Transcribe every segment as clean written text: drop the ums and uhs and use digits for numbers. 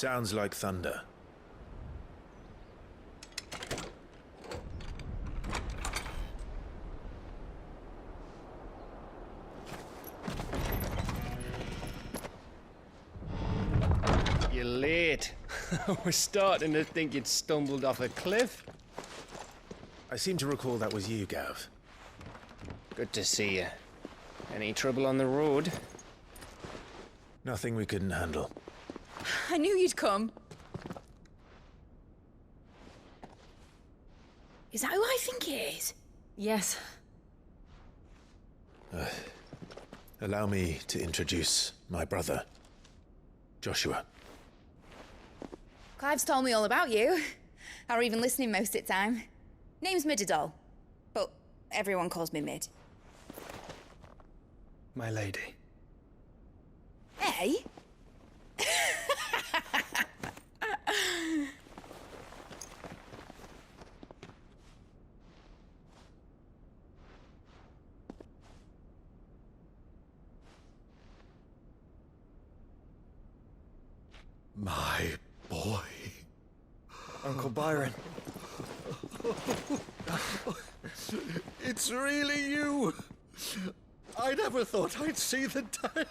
Sounds like thunder. You're late. We're starting to think you'd stumbled off a cliff. I seem to recall that was you, Gav. Good to see you. Any trouble on the road? Nothing we couldn't handle. I knew you'd come. Is that who I think it is? Yes. Allow me to introduce my brother, Joshua. Clive's told me all about you. Or even listening most of the time. Name's Midadol, but everyone calls me Mid. My lady. Hey? My boy. Uncle Byron. It's really you. I never thought I'd see the day.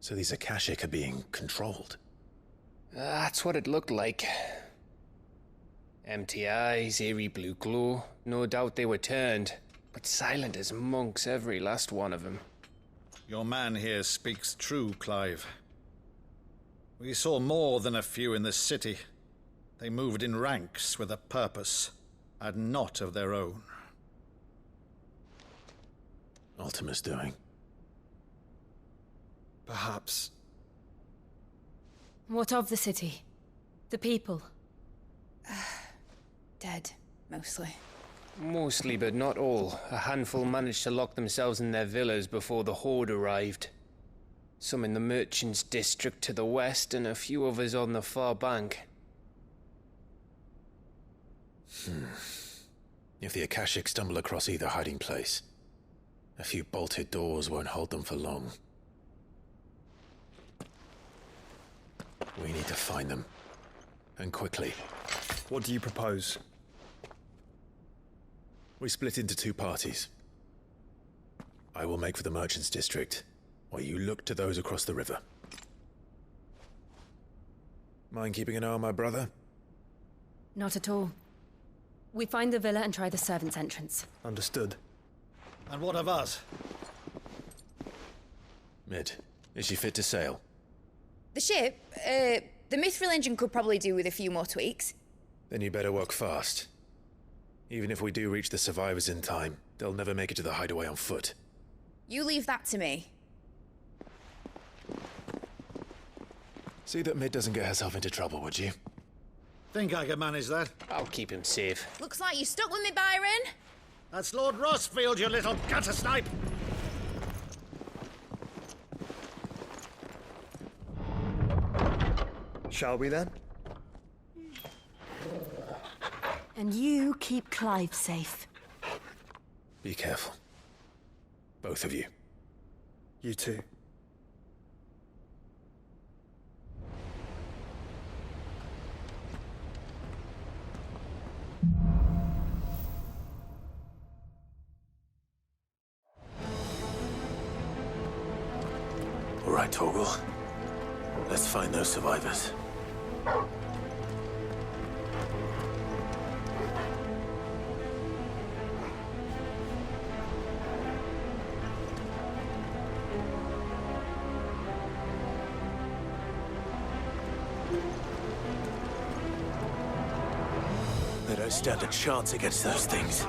So these Akashic are being controlled. That's what it looked like. Empty eyes, eerie blue glow. No doubt they were turned, but silent as monks, every last one of them. Your man here speaks true, Clive. We saw more than a few in the city. They moved in ranks with a purpose, and not of their own. Ultima's doing. Perhaps. What of the city? The people? Dead, mostly. Mostly, but not all. A handful managed to lock themselves in their villas before the horde arrived. Some in the merchants' district to the west, and a few others on the far bank. If the Akashic stumble across either hiding place, a few bolted doors won't hold them for long. We need to find them. And quickly. What do you propose? We split into two parties. I will make for the merchants' district, while you look to those across the river. Mind keeping an eye on my brother? Not at all. We find the villa and try the servants' entrance. Understood. And what of us? Mid, is she fit to sail? The ship, the Mithril engine could probably do with a few more tweaks. Then you better work fast. Even if we do reach the survivors in time, they'll never make it to the hideaway on foot. You leave that to me. See that Mid doesn't get herself into trouble, would you? Think I can manage that? I'll keep him safe. Looks like you stuck with me, Byron. That's Lord Rossfield, you little gutter snipe! Shall we then? And you keep Clive safe. Be careful. Both of you. You too. All right, Torgal. Let's find those survivors. They don't stand a chance against those things.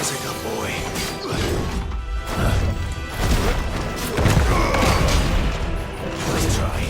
That's a good boy. Let's try.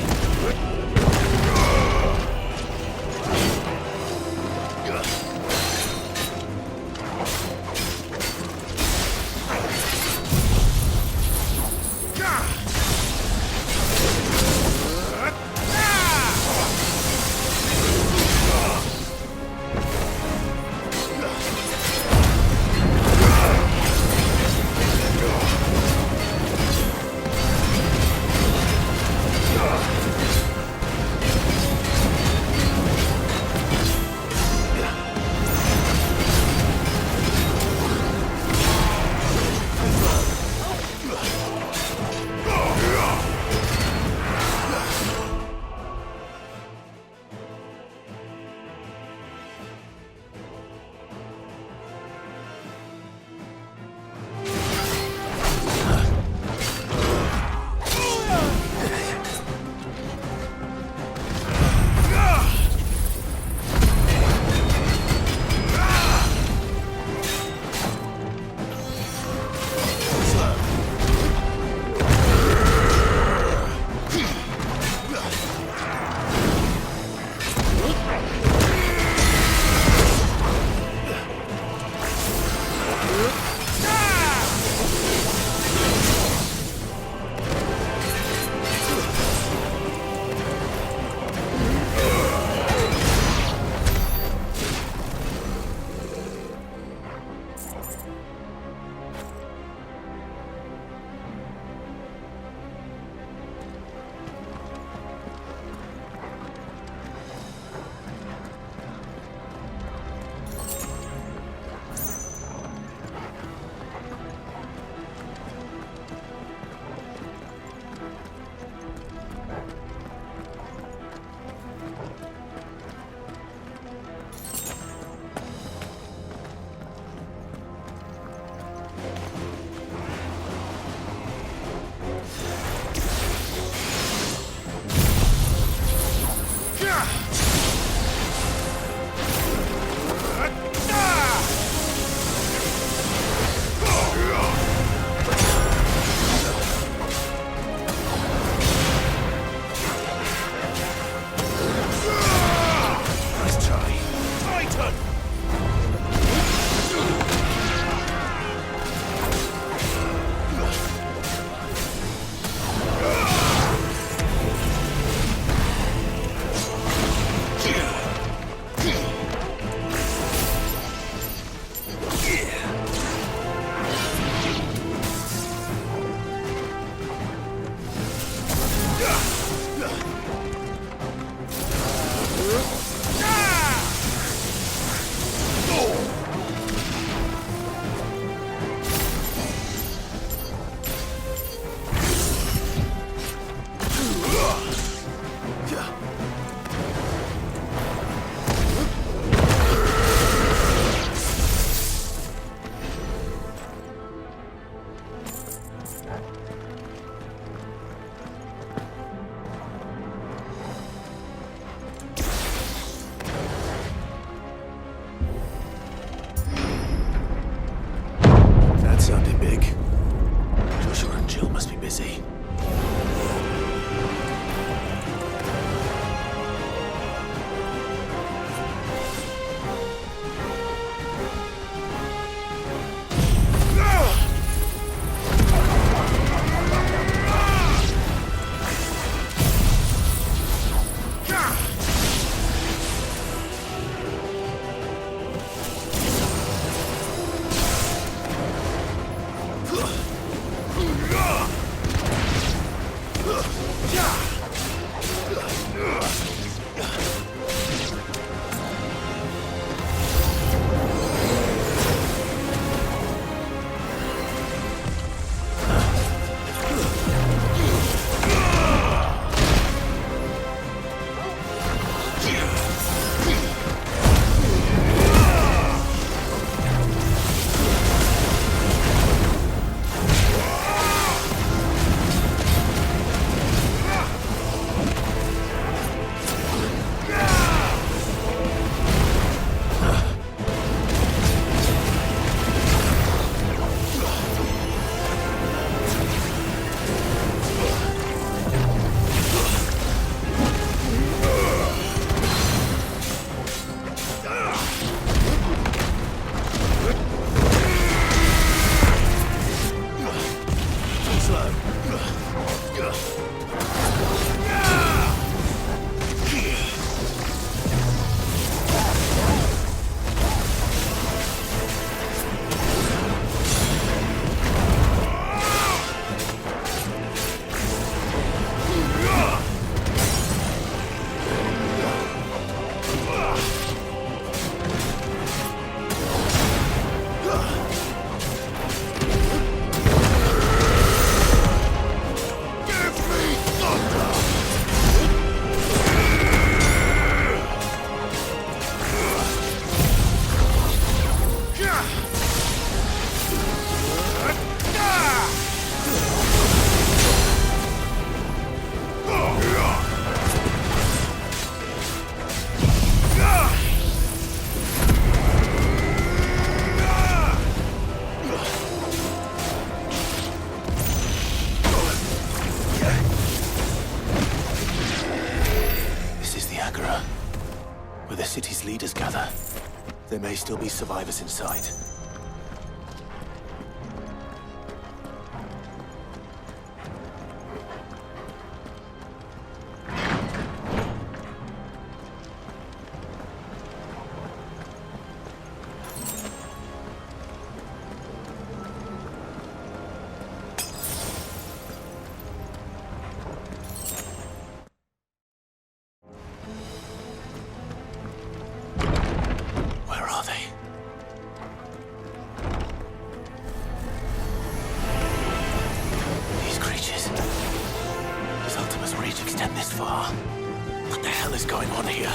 There may still be survivors inside. Where are they? These creatures. Does Ultima's reach extend this far? What the hell is going on here?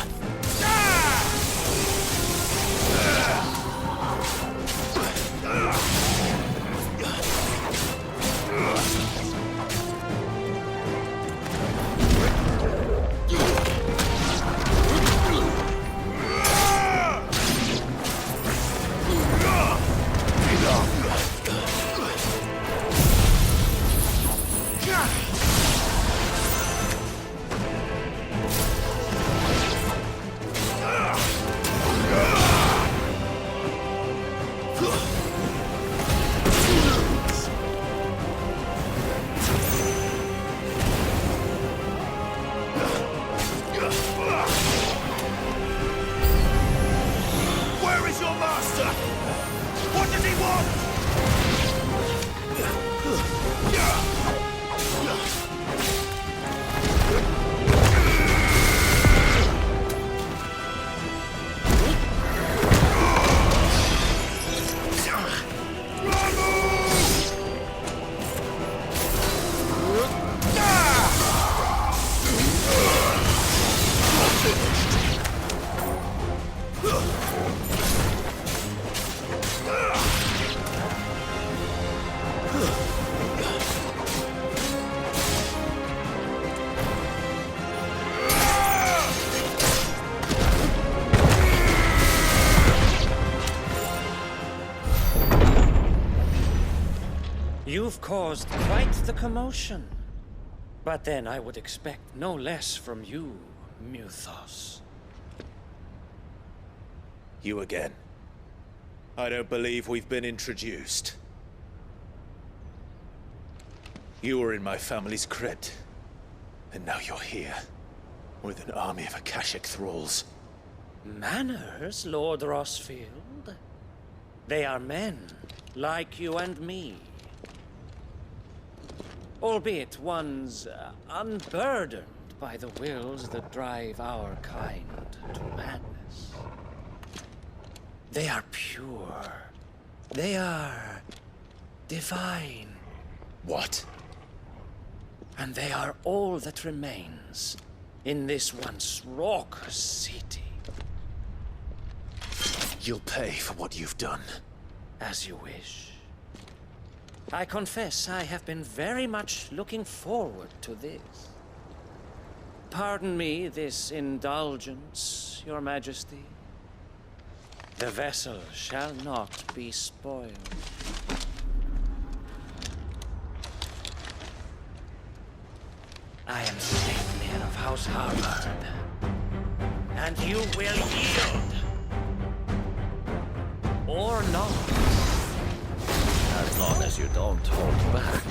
Where is your master? What does he want? You've caused quite the commotion. But then I would expect no less from you, Muthos. You again. I don't believe we've been introduced. You were in my family's crypt, and now you're here, with an army of Akashic thralls. Manners, Lord Rossfield? They are men, like you and me. Albeit ones unburdened by the wills that drive our kind to madness. They are pure. They are divine. What? And they are all that remains in this once raucous city. You'll pay for what you've done. As you wish. I confess I have been very much looking forward to this. Pardon me this indulgence, Your Majesty. The vessel shall not be spoiled. I am Sleipnir of House Harvard, and you will yield. Or not. As long as you don't hold back.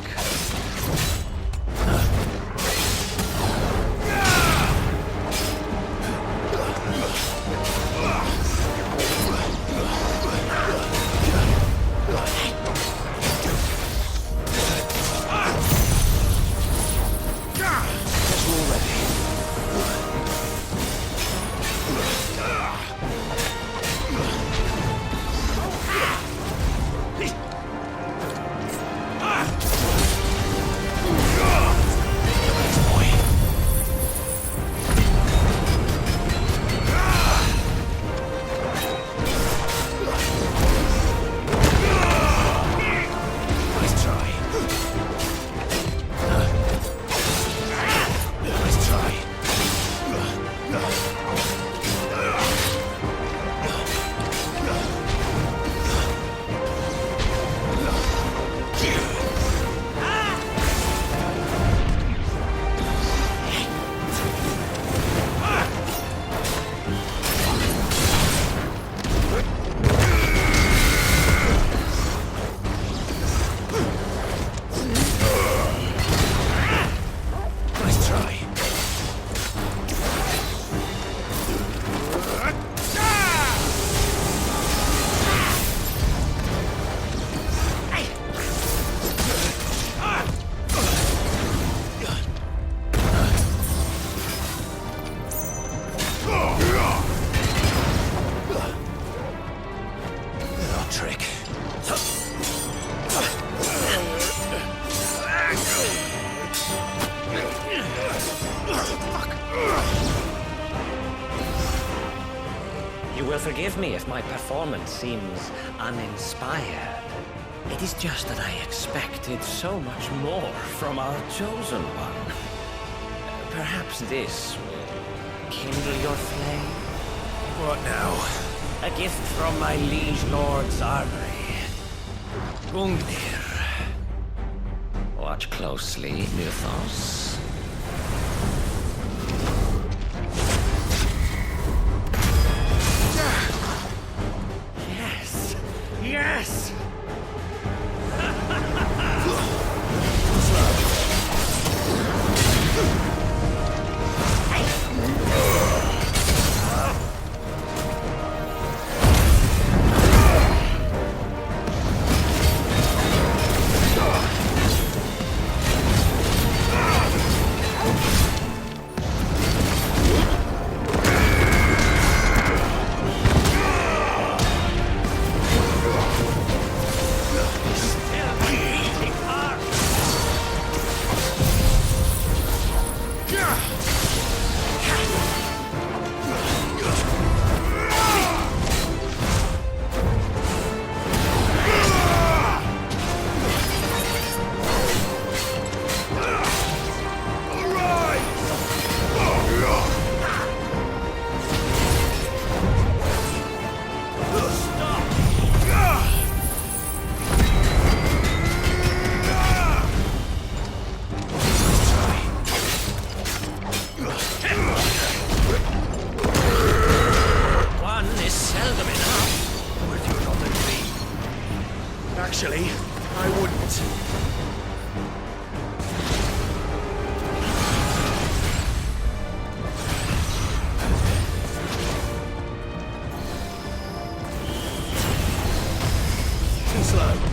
forgive me if my performance seems uninspired. It is just that I expected so much more from our chosen one. Perhaps this will kindle your flame? What now? A gift from my liege lord's armory. Gungnir. Watch closely, Mythos. Yes! Yes! Actually, I wouldn't. Too slow.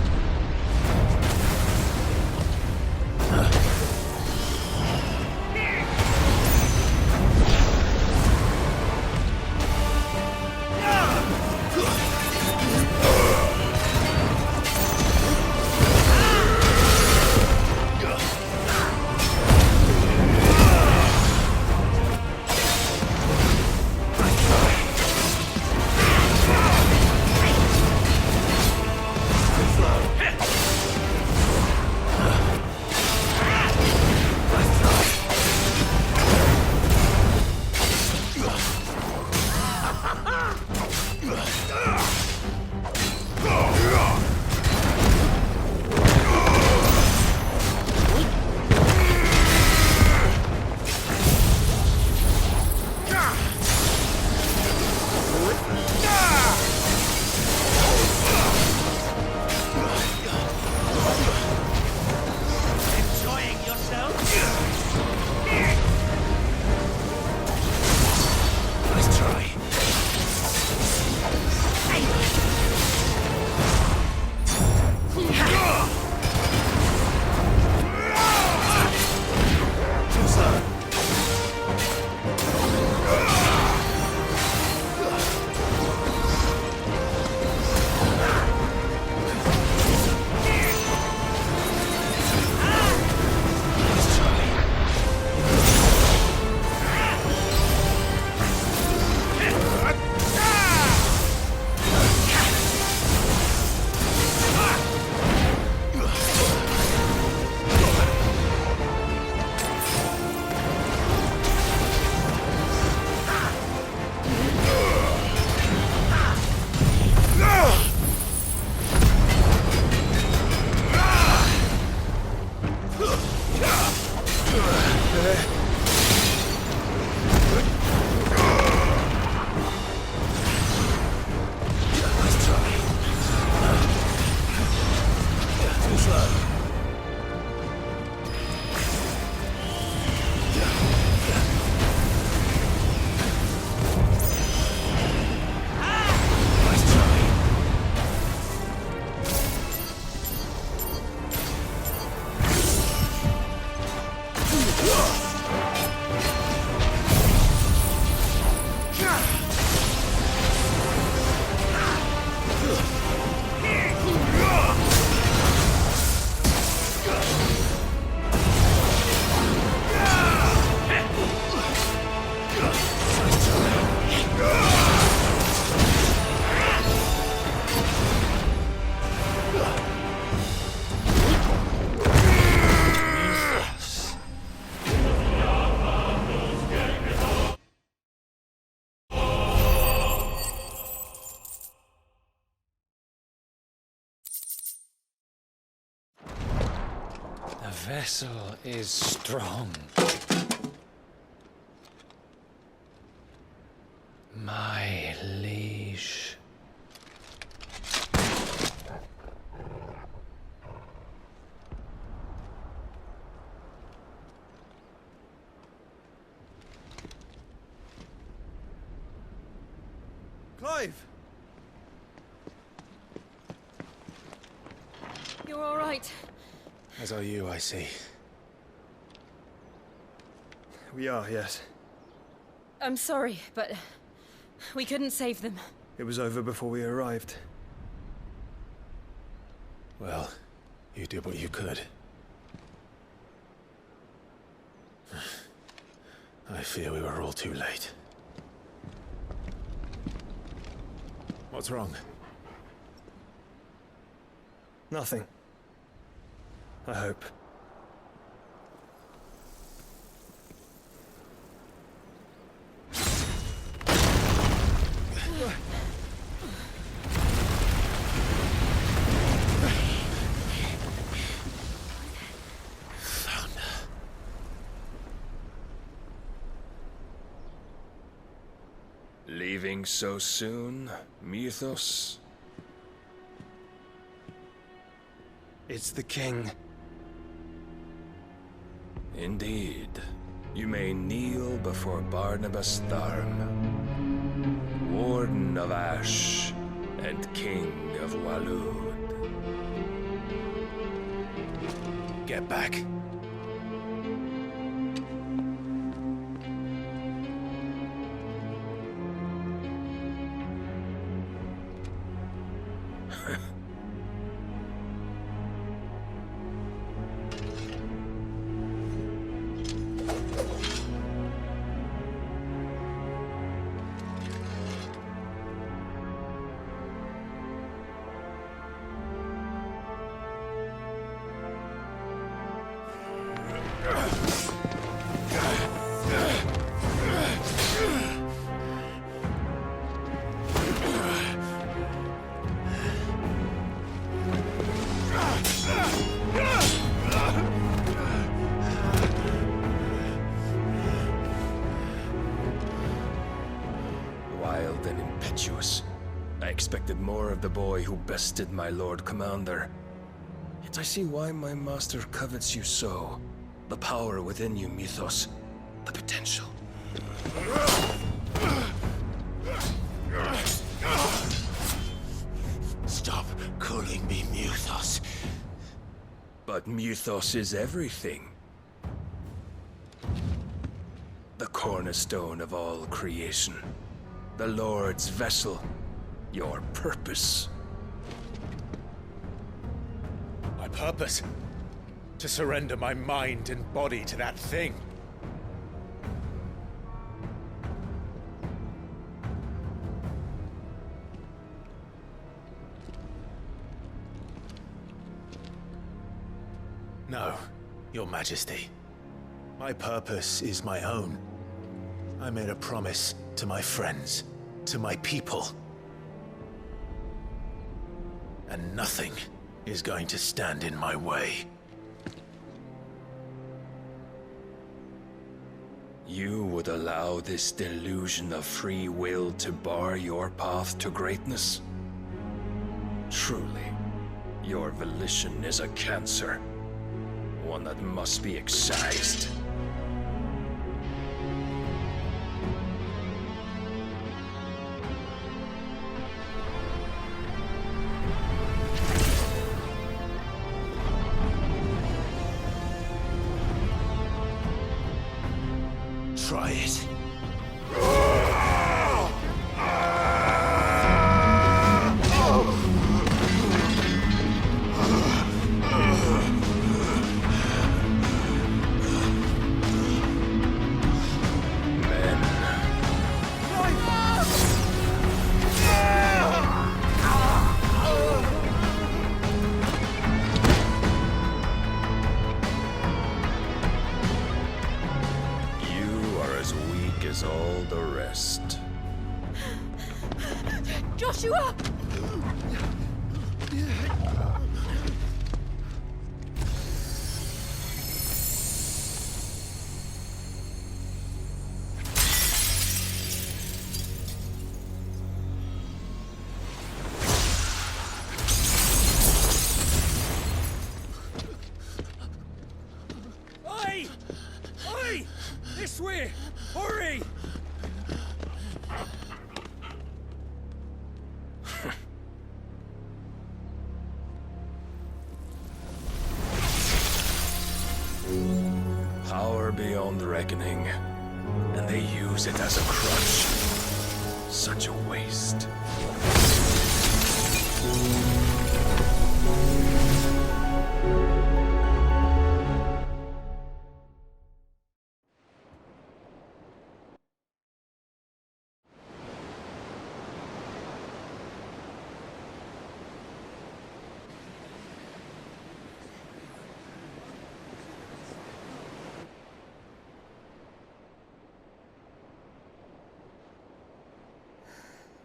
vessel is strong. My liege. Clive! You're all right. As are you, I see. We are, yes. I'm sorry, but we couldn't save them. It was over before we arrived. Well, you did what you could. I fear we were all too late. What's wrong? Nothing. I hope. Leaving so soon, Mythos? It's the king. Indeed. You may kneel before Barnabas Tharm, Warden of Ash and King of Walud. Get back. Wild and impetuous. I expected more of the boy who bested my Lord Commander. Yet I see why my master covets you so. The power within you, Mythos. The potential. Stop calling me Mythos. But Mythos is everything. The cornerstone of all creation. The Lord's vessel. Your purpose. My purpose? To surrender my mind and body to that thing. No, Your Majesty. My purpose is my own. I made a promise to my friends, to my people. And nothing is going to stand in my way. You would allow this delusion of free will to bar your path to greatness? Truly, your volition is a cancer. One that must be excised. Try it. As all the rest. Joshua! way! Hurry! Power beyond reckoning, and they use it as a crutch. Such a waste.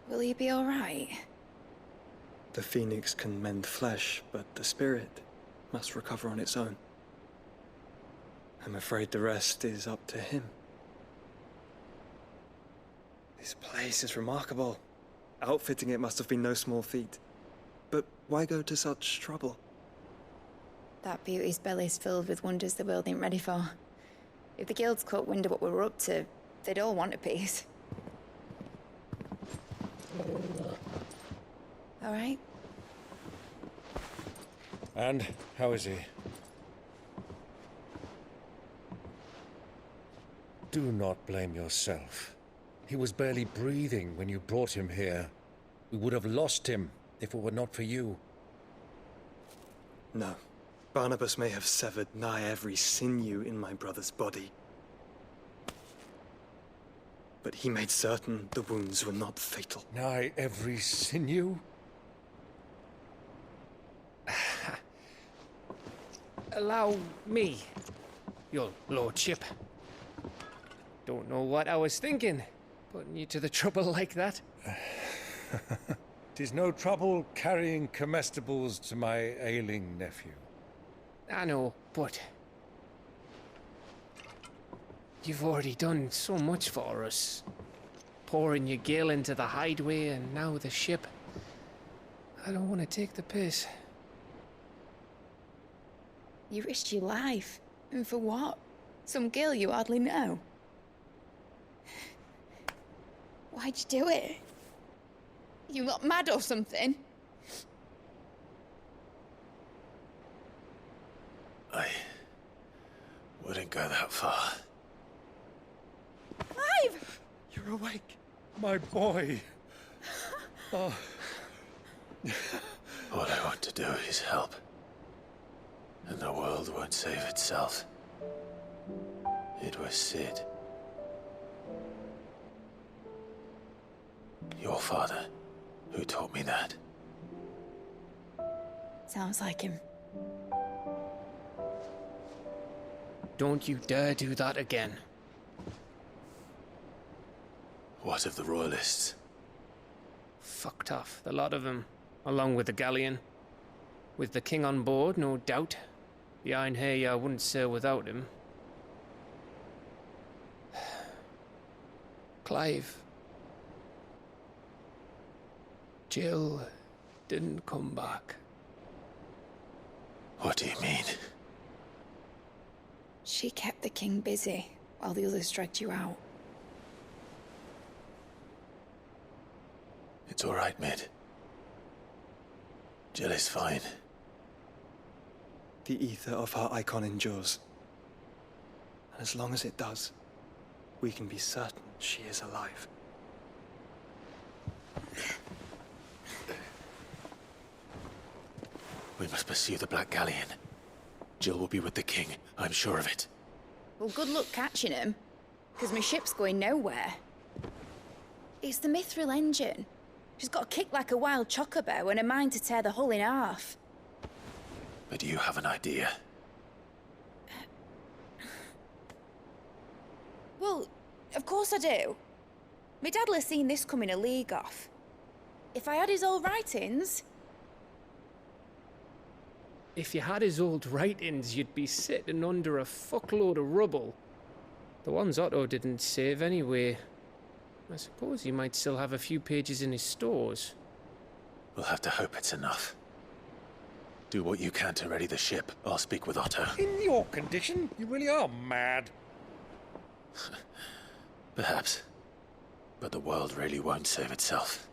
Will he be all right? The phoenix can mend flesh, but the spirit must recover on its own. I'm afraid the rest is up to him. This place is remarkable. Outfitting it must have been no small feat. But why go to such trouble? That beauty's belly's filled with wonders the world ain't ready for. If the guilds caught wind of what we were up to, they'd all want a piece. All right? And how is he? Do not blame yourself. He was barely breathing when you brought him here. We would have lost him if it were not for you. No. Barnabas may have severed nigh every sinew in my brother's body. But he made certain the wounds were not fatal. Nigh every sinew? Allow me, your lordship. Don't know what I was thinking, putting you to the trouble like that. 'Tis no trouble carrying comestibles to my ailing nephew. I know, but you've already done so much for us. Pouring your gale into the hideaway and now the ship. I don't want to take the piss. You risked your life. And for what? Some girl you hardly know. Why'd you do it? You not mad or something? I wouldn't go that far. Clive! You're awake, my boy. Oh. All I want to do is help. And the world won't save itself. It was Sid. Your father, who taught me that. Sounds like him. Don't you dare do that again. What of the royalists? Fucked off, the lot of them, along with the galleon. With the king on board, no doubt. Behind here, I wouldn't sail without him. Clive. Jill didn't come back. What do you mean? She kept the king busy while the others dragged you out. It's all right, Mid. Jill is fine. The ether of her icon endures. And as long as it does, we can be certain she is alive. We must pursue the Black Galleon. Jill will be with the king, I'm sure of it. Well, good luck catching him, because my ship's going nowhere. It's the Mithril engine. She's got a kick like a wild chocobo and a mind to tear the hull in half. But do you have an idea? Well, of course I do. My dad'll have seen this coming a league off. If I had his old writings... If you had his old writings, you'd be sitting under a fuckload of rubble. The ones Otto didn't save anyway. I suppose he might still have a few pages in his stores. We'll have to hope it's enough. Do what you can to ready the ship. I'll speak with Otto. In your condition, you really are mad. Perhaps. But the world really won't save itself.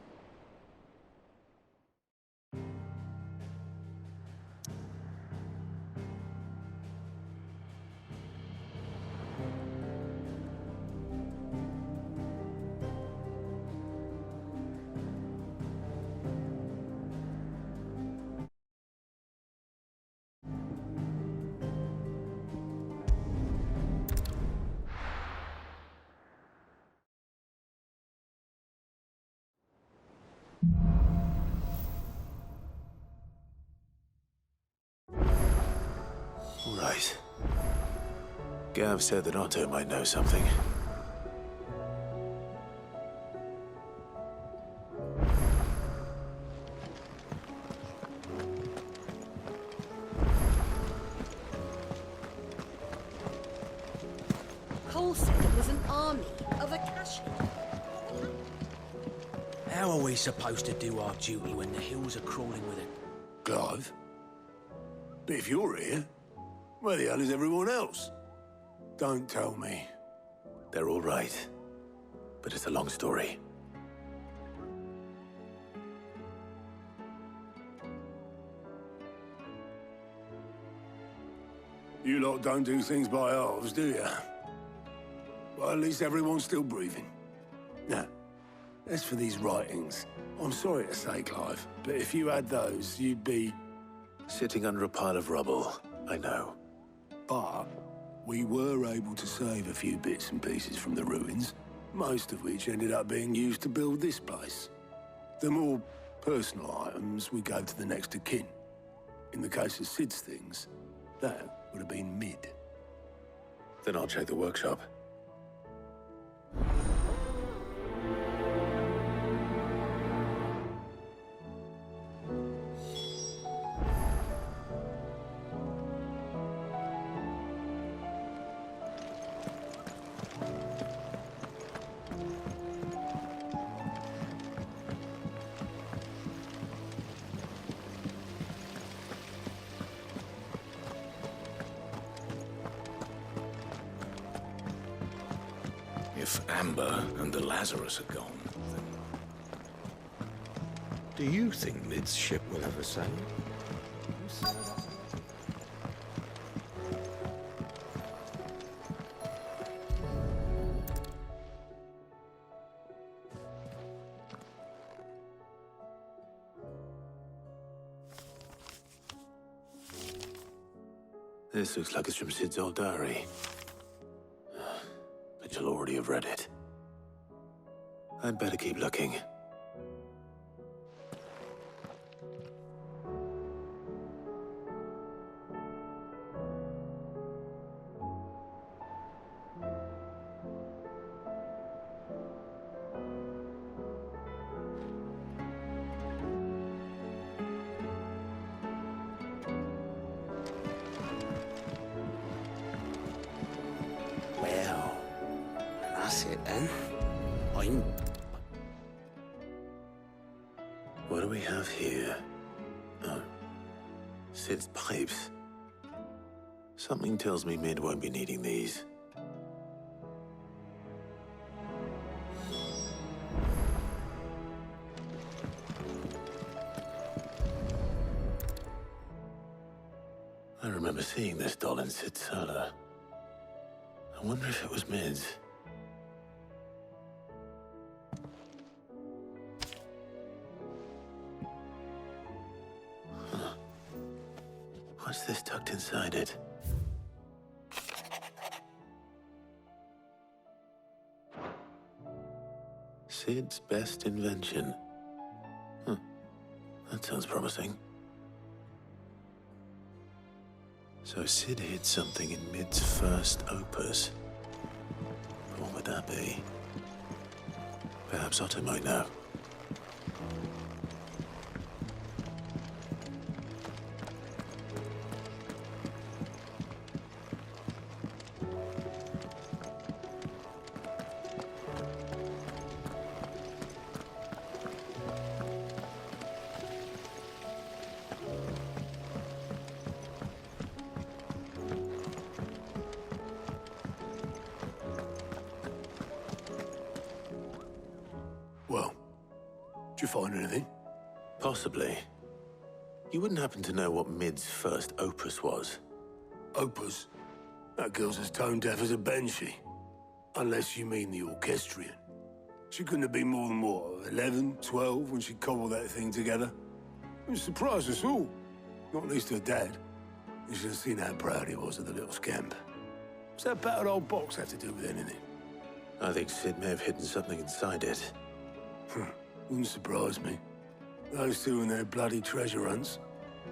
Right. Gav said that Otto might know something. Cole said it was an army of Akashi. How are we supposed to do our duty when the hills are crawling with it? Clive? But if you're here, where the hell is everyone else? Don't tell me. They're all right. But it's a long story. You lot don't do things by halves, do you? Well, at least everyone's still breathing. Now, as for these writings, I'm sorry to say, Clive, but if you had those, you'd be... Sitting under a pile of rubble, I know. But we were able to save a few bits and pieces from the ruins, most of which ended up being used to build this place. The more personal items we gave to the next of kin. In the case of Sid's things, that would have been mid. Then I'll check the workshop. If Amber and the Lazarus are gone, then... Do you think Mid's ship will ever sail? This looks like it's from Sid's old diary. But you'll already have read it. I'd better keep looking. Well, that's it then. What do we have here? Oh. Sid's pipes. Something tells me Mid won't be needing these. I remember seeing this doll in Sid's cellar. I wonder if it was Mid's. Huh. What's this tucked inside it? Sid's best invention. Huh. That sounds promising. So Sid hid something in Mid's first opus. What would that be? Perhaps Otto might know. find anything? Possibly. You wouldn't happen to know what Mid's first opus was? Opus? That girl's as tone deaf as a banshee. Unless you mean the orchestrion. She couldn't have been more than, what, 11, 12 when she cobbled that thing together? It surprised us all. Not least her dad. You should have seen how proud he was of the little scamp. What's that battered old box have to do with anything? I think Sid may have hidden something inside it. Wouldn't surprise me. Those two and their bloody treasure hunts.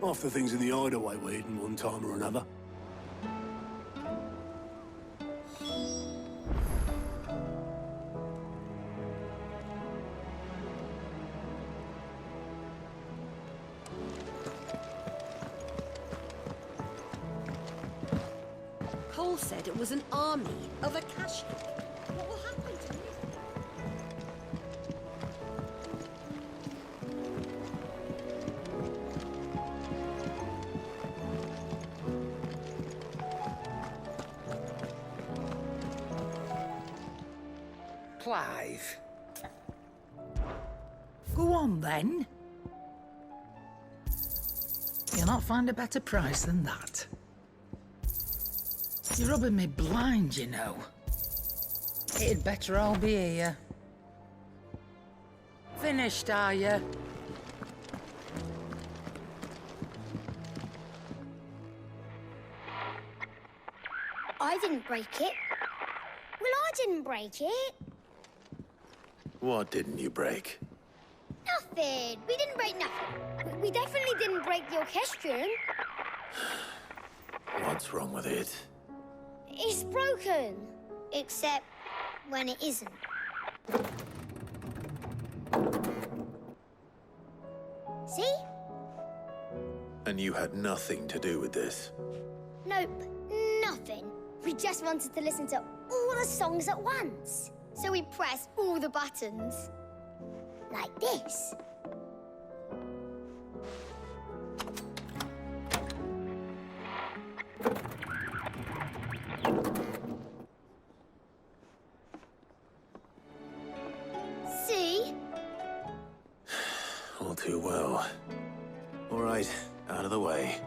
Half the things in the hideaway were hidden one time or another. Cole said it was an army of Akashi. What will happen to me? Clive. Go on, then. You'll not find a better price than that. You're rubbing me blind, you know. It'd better all be here. Finished, are you? I didn't break it. Well, I didn't break it. What didn't you break? Nothing. We didn't break nothing. We definitely didn't break the orchestrion. What's wrong with it? It's broken. Except when it isn't. See? And you had nothing to do with this? Nope, nothing. We just wanted to listen to all the songs at once. So we pressed all the buttons. Like this. See? All too well. All right, out of the way.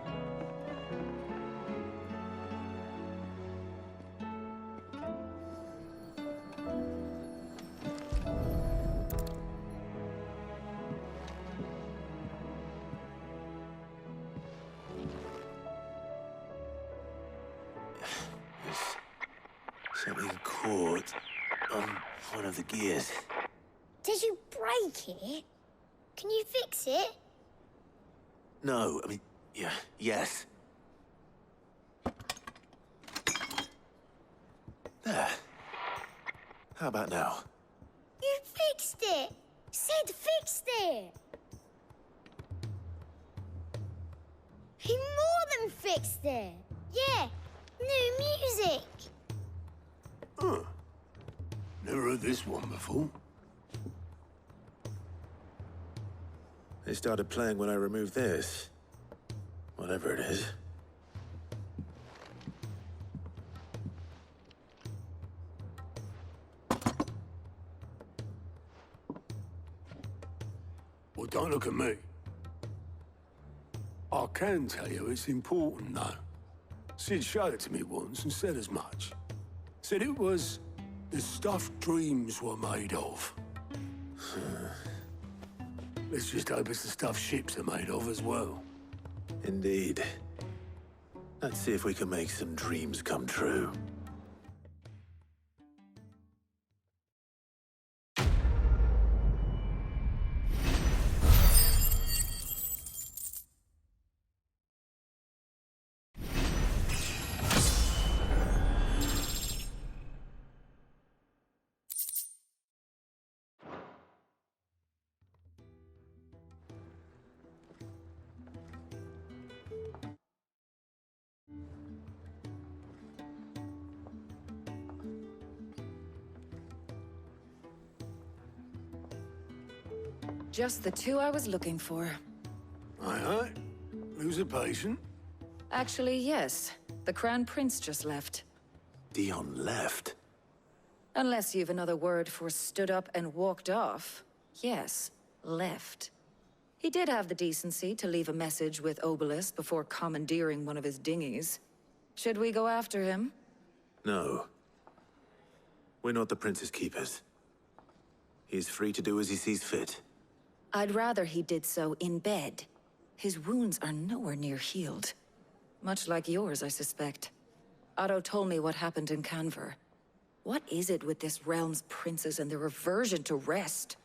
Something caught on one of the gears. Did you break it? Can you fix it? No, I mean, yeah, yes. There. How about now? You fixed it! Sid fixed it! He more than fixed it! Yeah, new music! Huh. Never heard this one before. They started playing when I removed this. Whatever it is. Well, don't look at me. I can tell you it's important, though. Sid showed it to me once and said as much. Said it was the stuff dreams were made of. Let's just hope it's the stuff ships are made of as well. Indeed. Let's see if we can make some dreams come true. Just the two I was looking for. Aye. Lose a patient? Actually, yes. The Crown Prince just left. Dion left? Unless you've another word for stood up and walked off. Yes. left. He did have the decency to leave a message with Obelisk before commandeering one of his dinghies. Should we go after him? No. We're not the prince's keepers. He's free to do as he sees fit. I'd rather he did so in bed. His wounds are nowhere near healed. Much like yours, I suspect. Otto told me what happened in Canver. What is it with this realm's princes and their aversion to rest?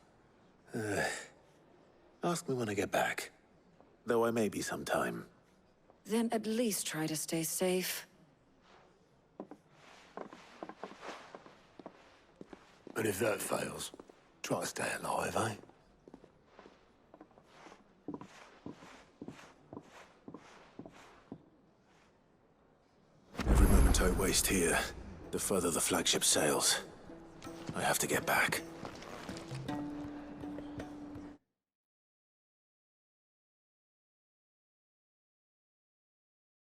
Ask me when I get back. Though I may be sometime. Then at least try to stay safe. And if that fails, try to stay alive, eh? Every moment I waste here, the further the flagship sails. I have to get back.